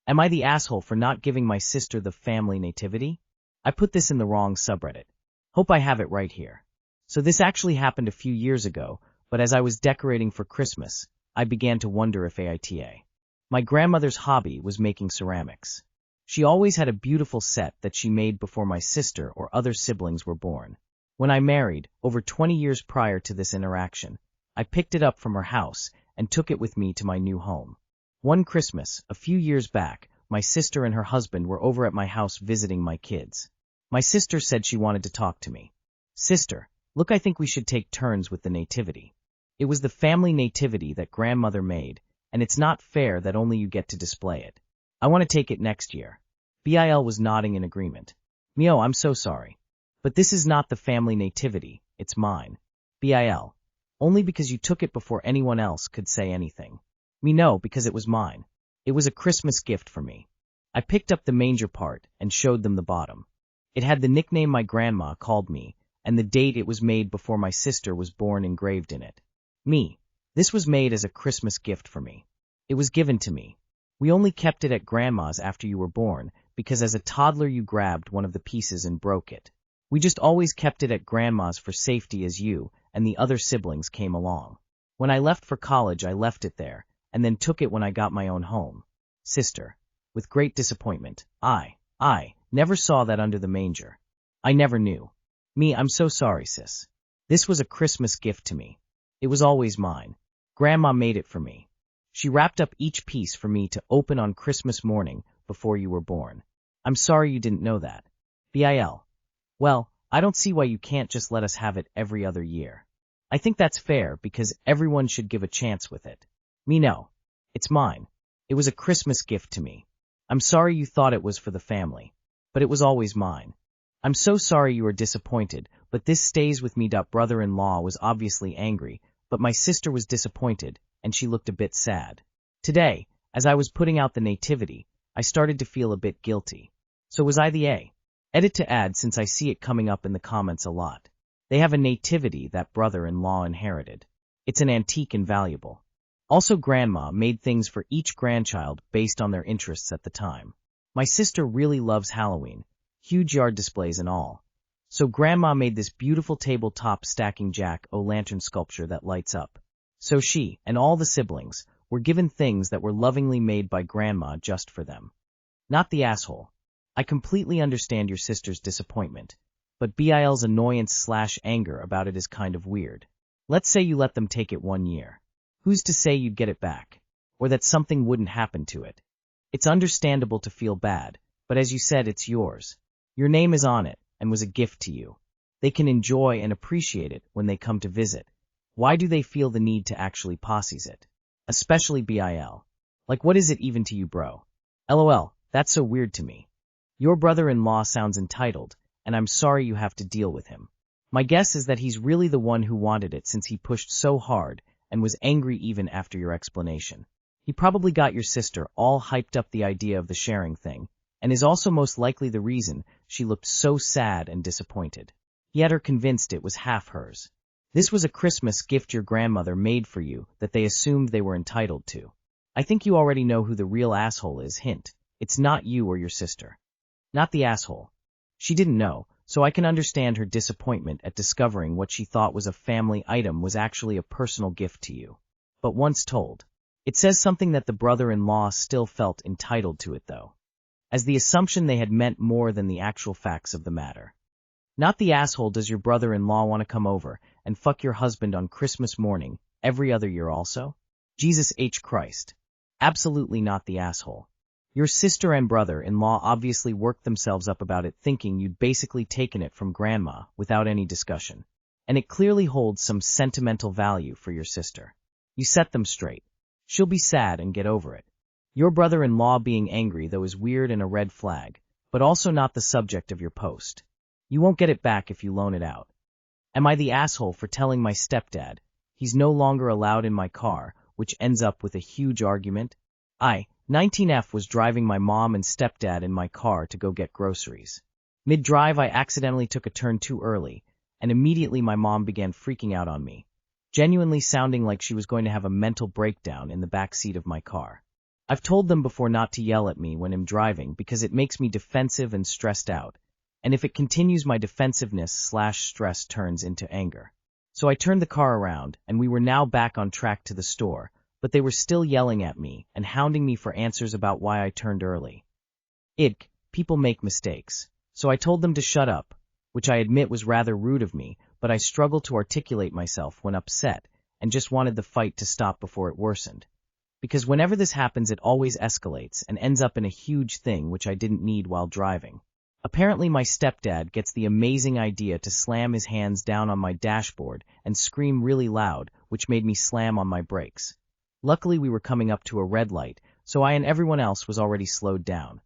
Am I the asshole for not giving my sister the family nativity? I put this in the wrong subreddit. Hope I have it right here. So this actually happened a few years ago, but as I was decorating for Christmas, I began to wonder if AITA. My grandmother's hobby was making ceramics. She always had a beautiful set that she made before my sister or other siblings were born. When I married, over 20 years prior to this interaction, I picked it up from her house and took it with me to my new home. One Christmas, a few years back, my sister and her husband were over at my house visiting my kids. My sister said she wanted to talk to me. Sister, look, I think we should take turns with the nativity. It was the family nativity that grandmother made, and it's not fair that only you get to display it. I want to take it next year. Bil was nodding in agreement. Mio, I'm so sorry. But this is not the family nativity, it's mine. Bil. Only because you took it before anyone else could say anything. Me no, because it was mine. It was a Christmas gift for me. I picked up the manger part and showed them the bottom. It had the nickname my grandma called me, and the date it was made before my sister was born engraved in it. Me. This was made as a Christmas gift for me. It was given to me. We only kept it at grandma's after you were born, because as a toddler you grabbed one of the pieces and broke it. We just always kept it at grandma's for safety as you and the other siblings came along. When I left for college I left it there, and then took it when I got my own home. Sister. With great disappointment. I never saw that under the manger. I never knew. Me, I'm so sorry, sis. This was a Christmas gift to me. It was always mine. Grandma made it for me. She wrapped up each piece for me to open on Christmas morning before you were born. I'm sorry you didn't know that. Bil. Well, I don't see why you can't just let us have it every other year. I think that's fair because everyone should give a chance with it. Me no. It's mine. It was a Christmas gift to me. I'm sorry you thought it was for the family. But it was always mine. I'm so sorry you were disappointed, but this stays with me. Brother-in-law was obviously angry, but my sister was disappointed, and she looked a bit sad. Today, as I was putting out the nativity, I started to feel a bit guilty. So was I the A? Edit to add since I see it coming up in the comments a lot. They have a nativity that brother-in-law inherited. It's an antique and valuable. Also, grandma made things for each grandchild based on their interests at the time. My sister really loves Halloween, huge yard displays and all. So grandma made this beautiful tabletop stacking jack-o'-lantern sculpture that lights up. So she, and all the siblings, were given things that were lovingly made by grandma just for them. Not the asshole. I completely understand your sister's disappointment, but Bil's annoyance/anger about it is kind of weird. Let's say you let them take it 1 year. Who's to say you'd get it back? Or that something wouldn't happen to it? It's understandable to feel bad, but as you said, it's yours. Your name is on it, and was a gift to you. They can enjoy and appreciate it when they come to visit. Why do they feel the need to actually posses it? Especially Bil. Like, what is it even to you, bro? LOL, that's so weird to me. Your brother-in-law sounds entitled, and I'm sorry you have to deal with him. My guess is that he's really the one who wanted it since he pushed so hard and was angry even after your explanation. He probably got your sister all hyped up the idea of the sharing thing, and is also most likely the reason she looked so sad and disappointed. He had her convinced it was half hers. This was a Christmas gift your grandmother made for you that they assumed they were entitled to. I think you already know who the real asshole is. Hint, it's not you or your sister. Not the asshole. She didn't know, so I can understand her disappointment at discovering what she thought was a family item was actually a personal gift to you. But once told, it says something that the brother-in-law still felt entitled to it though, as the assumption they had meant more than the actual facts of the matter. Not the asshole. Does your brother-in-law want to come over and fuck your husband on Christmas morning every other year also? Jesus H. Christ. Absolutely not the asshole. Your sister and brother-in-law obviously worked themselves up about it, thinking you'd basically taken it from grandma without any discussion. And it clearly holds some sentimental value for your sister. You set them straight. She'll be sad and get over it. Your brother-in-law being angry though is weird and a red flag, but also not the subject of your post. You won't get it back if you loan it out. Am I the asshole for telling my stepdad he's no longer allowed in my car, which ends up with a huge argument? 19F was driving my mom and stepdad in my car to go get groceries. Mid-drive I accidentally took a turn too early, and immediately my mom began freaking out on me, genuinely sounding like she was going to have a mental breakdown in the back seat of my car. I've told them before not to yell at me when I'm driving because it makes me defensive and stressed out, and if it continues my defensiveness/stress turns into anger. So I turned the car around, and we were now back on track to the store, but they were still yelling at me and hounding me for answers about why I turned early. People make mistakes. So I told them to shut up, which I admit was rather rude of me, but I struggled to articulate myself when upset and just wanted the fight to stop before it worsened. Because whenever this happens, it always escalates and ends up in a huge thing which I didn't need while driving. Apparently my stepdad gets the amazing idea to slam his hands down on my dashboard and scream really loud, which made me slam on my brakes. Luckily we were coming up to a red light, so I and everyone else was already slowed down.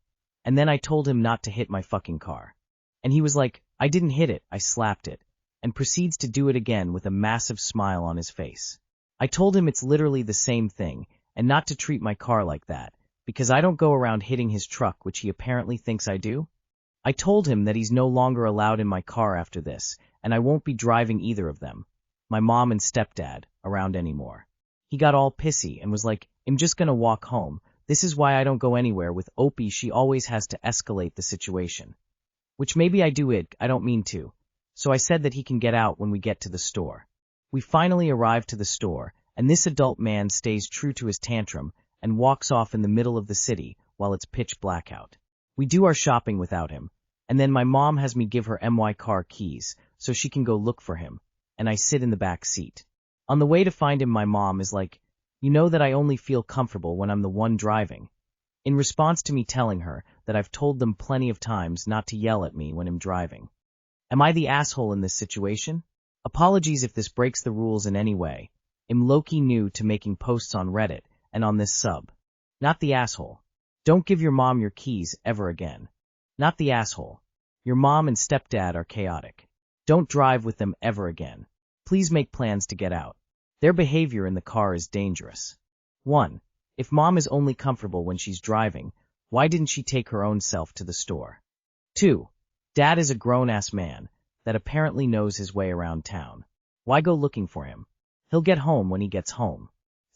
And then I told him not to hit my fucking car. And he was like, I didn't hit it, I slapped it, and proceeds to do it again with a massive smile on his face. I told him it's literally the same thing, and not to treat my car like that, because I don't go around hitting his truck, which he apparently thinks I do. I told him that he's no longer allowed in my car after this, and I won't be driving either of them, my mom and stepdad, around anymore. He got all pissy and was like, I'm just gonna walk home. This is why I don't go anywhere with Opie. She always has to escalate the situation. Which maybe I do I don't mean to. So I said that he can get out when we get to the store. We finally arrive to the store, and this adult man stays true to his tantrum and walks off in the middle of the city while it's pitch blackout. We do our shopping without him, and then my mom has me give her my car keys so she can go look for him, and I sit in the back seat. On the way to find him, my mom is like, you know that I only feel comfortable when I'm the one driving. In response to me telling her that I've told them plenty of times not to yell at me when I'm driving. Am I the asshole in this situation? Apologies if this breaks the rules in any way. I'm low-key new to making posts on Reddit and on this sub. Not the asshole. Don't give your mom your keys ever again. Not the asshole. Your mom and stepdad are chaotic. Don't drive with them ever again. Please make plans to get out. Their behavior in the car is dangerous. 1. If mom is only comfortable when she's driving, why didn't she take her own self to the store? 2. Dad is a grown-ass man that apparently knows his way around town. Why go looking for him? He'll get home when he gets home.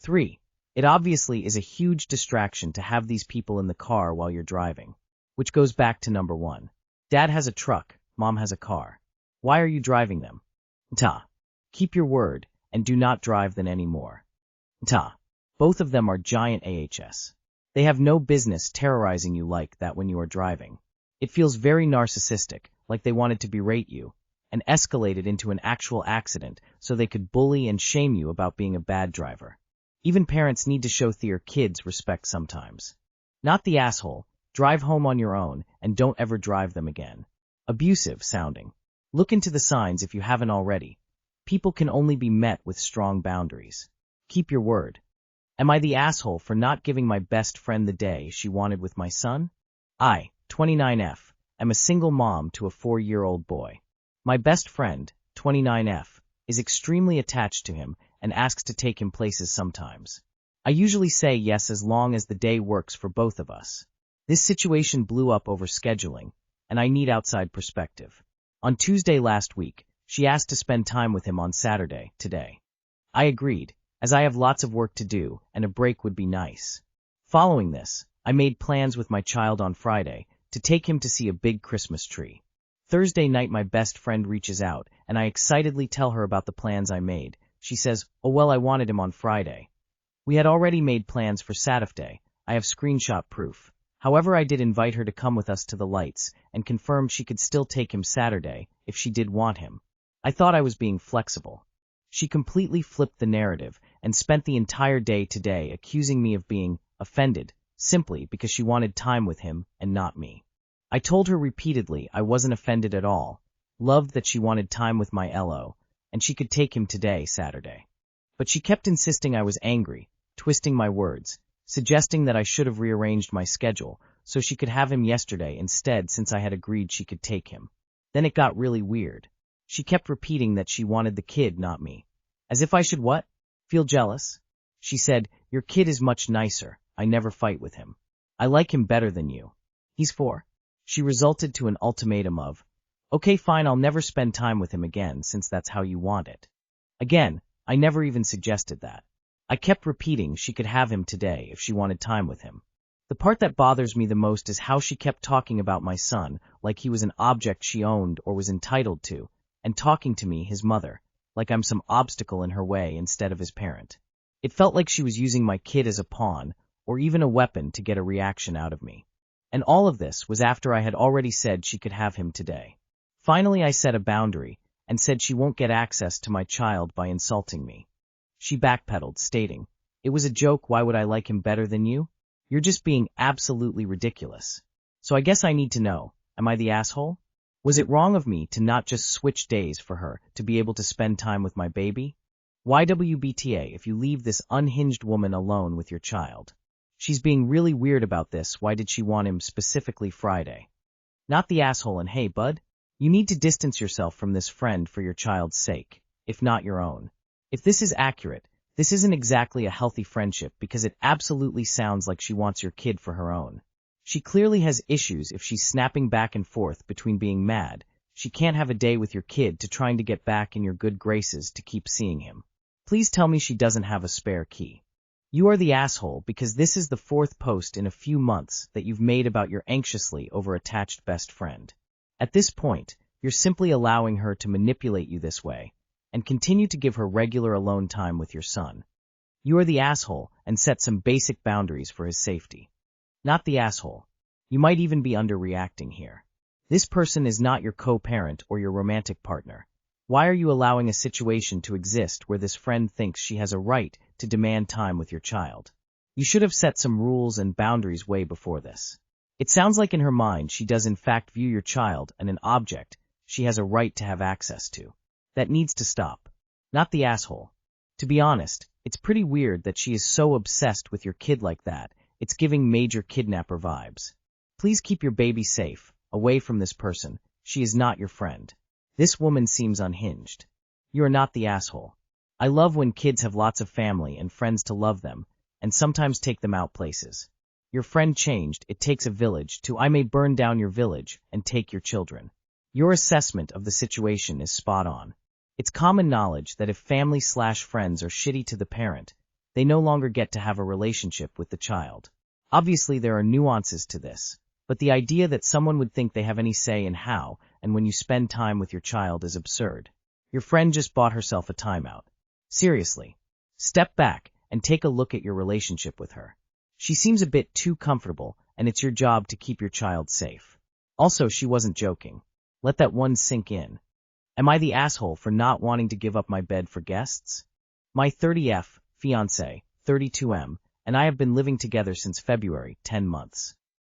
3. It obviously is a huge distraction to have these people in the car while you're driving. Which goes back to number 1. Dad has a truck, mom has a car. Why are you driving them? Keep your word, and do not drive them anymore. Both of them are giant AHS. They have no business terrorizing you like that when you are driving. It feels very narcissistic, like they wanted to berate you, and escalated into an actual accident so they could bully and shame you about being a bad driver. Even parents need to show their kids respect sometimes. Not the asshole. Drive home on your own, and don't ever drive them again. Abusive sounding. Look into the signs if you haven't already. People can only be met with strong boundaries. Keep your word. Am I the asshole for not giving my best friend the day she wanted with my son? I, 29F, am a single mom to a 4-year-old boy. My best friend, 29F, is extremely attached to him and asks to take him places sometimes. I usually say yes as long as the day works for both of us. This situation blew up over scheduling, and I need outside perspective. On Tuesday last week, she asked to spend time with him on Saturday, today. I agreed, as I have lots of work to do, and a break would be nice. Following this, I made plans with my child on Friday to take him to see a big Christmas tree. Thursday night my best friend reaches out, and I excitedly tell her about the plans I made. She says, oh well, I wanted him on Friday. We had already made plans for Saturday. I have screenshot proof. However, I did invite her to come with us to the lights, and confirmed she could still take him Saturday, if she did want him. I thought I was being flexible. She completely flipped the narrative, and spent the entire day today accusing me of being offended, simply because she wanted time with him and not me. I told her repeatedly I wasn't offended at all, loved that she wanted time with my LO, and she could take him today, Saturday. But she kept insisting I was angry, twisting my words, suggesting that I should have rearranged my schedule so she could have him yesterday instead since I had agreed she could take him. Then it got really weird. She kept repeating that she wanted the kid, not me. As if I should what? Feel jealous? She said, your kid is much nicer. I never fight with him. I like him better than you. He's 4. She resulted to an ultimatum of, okay fine, I'll never spend time with him again since that's how you want it. Again, I never even suggested that. I kept repeating she could have him today if she wanted time with him. The part that bothers me the most is how she kept talking about my son like he was an object she owned or was entitled to, and talking to me, his mother, like I'm some obstacle in her way instead of his parent. It felt like she was using my kid as a pawn, or even a weapon to get a reaction out of me. And all of this was after I had already said she could have him today. Finally, I set a boundary, and said she won't get access to my child by insulting me. She backpedaled, stating, "It was a joke, why would I like him better than you? You're just being absolutely ridiculous." So I guess I need to know, am I the asshole? Was it wrong of me to not just switch days for her to be able to spend time with my baby? YWBTA if you leave this unhinged woman alone with your child. She's being really weird about this, why did she want him specifically Friday? Not the asshole, and hey bud, you need to distance yourself from this friend for your child's sake, if not your own. If this is accurate, this isn't exactly a healthy friendship because it absolutely sounds like she wants your kid for her own. She clearly has issues if she's snapping back and forth between being mad, she can't have a day with your kid, to trying to get back in your good graces to keep seeing him. Please tell me she doesn't have a spare key. You are the asshole because this is the 4th post in a few months that you've made about your anxiously over-attached best friend. At this point, you're simply allowing her to manipulate you this way, and continue to give her regular alone time with your son. You are the asshole and set some basic boundaries for his safety. Not the asshole. You might even be underreacting here. This person is not your co-parent or your romantic partner. Why are you allowing a situation to exist where this friend thinks she has a right to demand time with your child? You should have set some rules and boundaries way before this. It sounds like in her mind she does in fact view your child as an object she has a right to have access to. That needs to stop. Not the asshole. To be honest, it's pretty weird that she is so obsessed with your kid like that. It's giving major kidnapper vibes. Please keep your baby safe, away from this person. She is not your friend. This woman seems unhinged. You are not the asshole. I love when kids have lots of family and friends to love them, and sometimes take them out places. Your friend changed, it takes a village to I may burn down your village and take your children. Your assessment of the situation is spot on. It's common knowledge that if family/friends are shitty to the parent, they no longer get to have a relationship with the child. Obviously there are nuances to this, but the idea that someone would think they have any say in how and when you spend time with your child is absurd. Your friend just bought herself a timeout. Seriously. Step back and take a look at your relationship with her. She seems a bit too comfortable, and it's your job to keep your child safe. Also, she wasn't joking. Let that one sink in. Am I the asshole for not wanting to give up my bed for guests? My 30F, fiancé, 32M, and I have been living together since February, 10 months.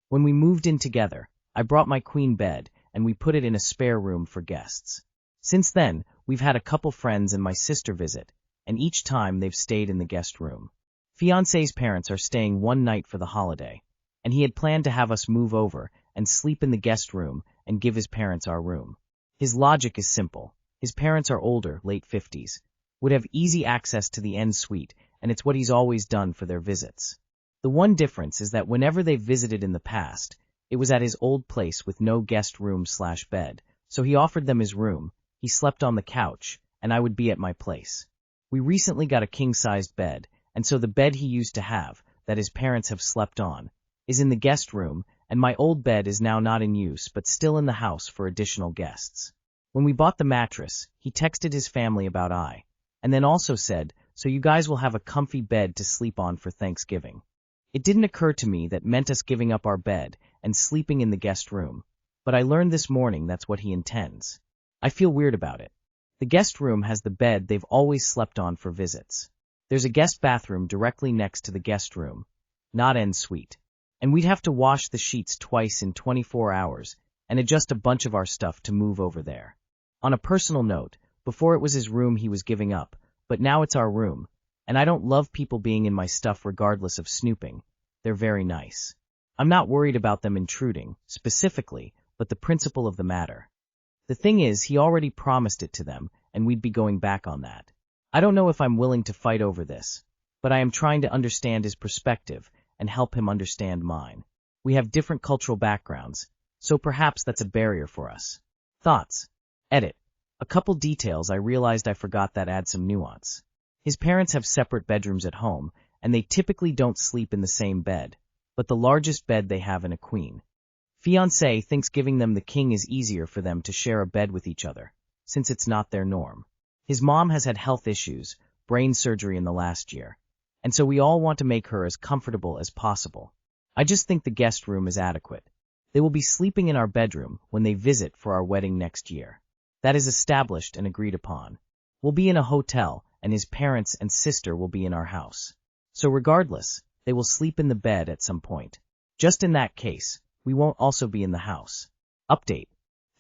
When we moved in together, I brought my queen bed, and we put it in a spare room for guests. Since then, we've had a couple friends and my sister visit, and each time they've stayed in the guest room. Fiancé's parents are staying one night for the holiday, and he had planned to have us move over and sleep in the guest room and give his parents our room. His logic is simple. His parents are older, late 50s, would have easy access to the en suite, and it's what he's always done for their visits. The one difference is that whenever they've visited in the past, it was at his old place with no guest room/bed, so he offered them his room, he slept on the couch, and I would be at my place. We recently got a king-sized bed, and so the bed he used to have, that his parents have slept on, is in the guest room, and my old bed is now not in use but still in the house for additional guests. When we bought the mattress, he texted his family about and then also said, so you guys will have a comfy bed to sleep on for Thanksgiving. It didn't occur to me that meant us giving up our bed and sleeping in the guest room, but I learned this morning that's what he intends. I feel weird about it. The guest room has the bed they've always slept on for visits. There's a guest bathroom directly next to the guest room, not en suite. And we'd have to wash the sheets twice in 24 hours and adjust a bunch of our stuff to move over there. On a personal note, before it was his room he was giving up, but now it's our room, and I don't love people being in my stuff regardless of snooping. They're very nice. I'm not worried about them intruding, specifically, but the principle of the matter. The thing is, he already promised it to them, and we'd be going back on that. I don't know if I'm willing to fight over this, but I am trying to understand his perspective and help him understand mine. We have different cultural backgrounds, so perhaps that's a barrier for us. Thoughts? Edit. A couple details I realized I forgot that add some nuance. His parents have separate bedrooms at home, and they typically don't sleep in the same bed, but the largest bed they have in a queen. Fiancé thinks giving them the king is easier for them to share a bed with each other, since it's not their norm. His mom has had health issues, brain surgery in the last year, and so we all want to make her as comfortable as possible. I just think the guest room is adequate. They will be sleeping in our bedroom when they visit for our wedding next year. That is established and agreed upon. We'll be in a hotel, and his parents and sister will be in our house. So regardless, they will sleep in the bed at some point. Just in that case, we won't also be in the house. Update.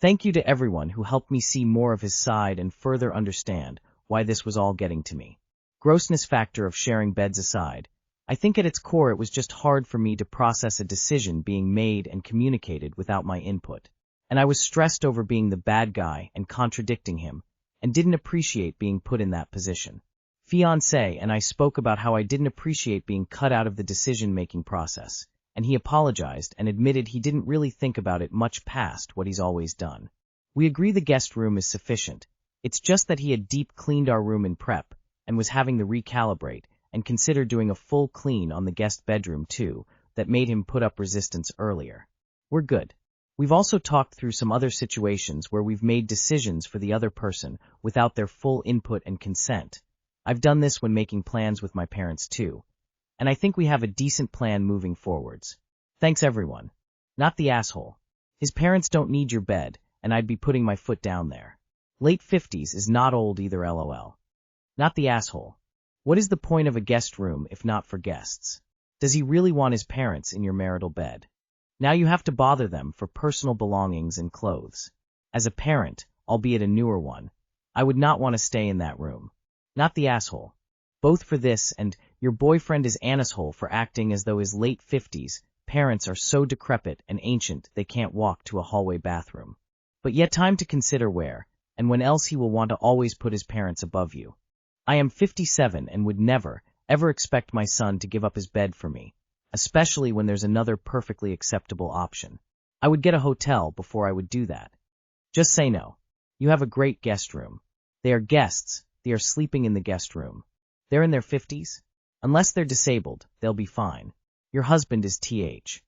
Thank you to everyone who helped me see more of his side and further understand why this was all getting to me. Grossness factor of sharing beds aside, I think at its core it was just hard for me to process a decision being made and communicated without my input. And I was stressed over being the bad guy and contradicting him, and didn't appreciate being put in that position. Fiancé and I spoke about how I didn't appreciate being cut out of the decision-making process, and he apologized and admitted he didn't really think about it much past what he's always done. We agree the guest room is sufficient. It's just that he had deep cleaned our room in prep, and was having to recalibrate, and consider doing a full clean on the guest bedroom too, that made him put up resistance earlier. We're good. We've also talked through some other situations where we've made decisions for the other person without their full input and consent. I've done this when making plans with my parents too, and I think we have a decent plan moving forwards. Thanks everyone. Not the asshole. His parents don't need your bed, and I'd be putting my foot down there. Late 50s is not old either, lol. Not the asshole. What is the point of a guest room if not for guests? Does he really want his parents in your marital bed? Now you have to bother them for personal belongings and clothes. As a parent, albeit a newer one, I would not want to stay in that room. Not the asshole. Both for this and your boyfriend is an asshole for acting as though his late 50s parents are so decrepit and ancient they can't walk to a hallway bathroom. But yet time to consider where, and when else he will want to always put his parents above you. I am 57 and would never, ever expect my son to give up his bed for me, especially when there's another perfectly acceptable option. I would get a hotel before I would do that. Just say no. You have a great guest room. They are guests, they are sleeping in the guest room. They're in their 50s? Unless they're disabled, they'll be fine. Your husband is TH.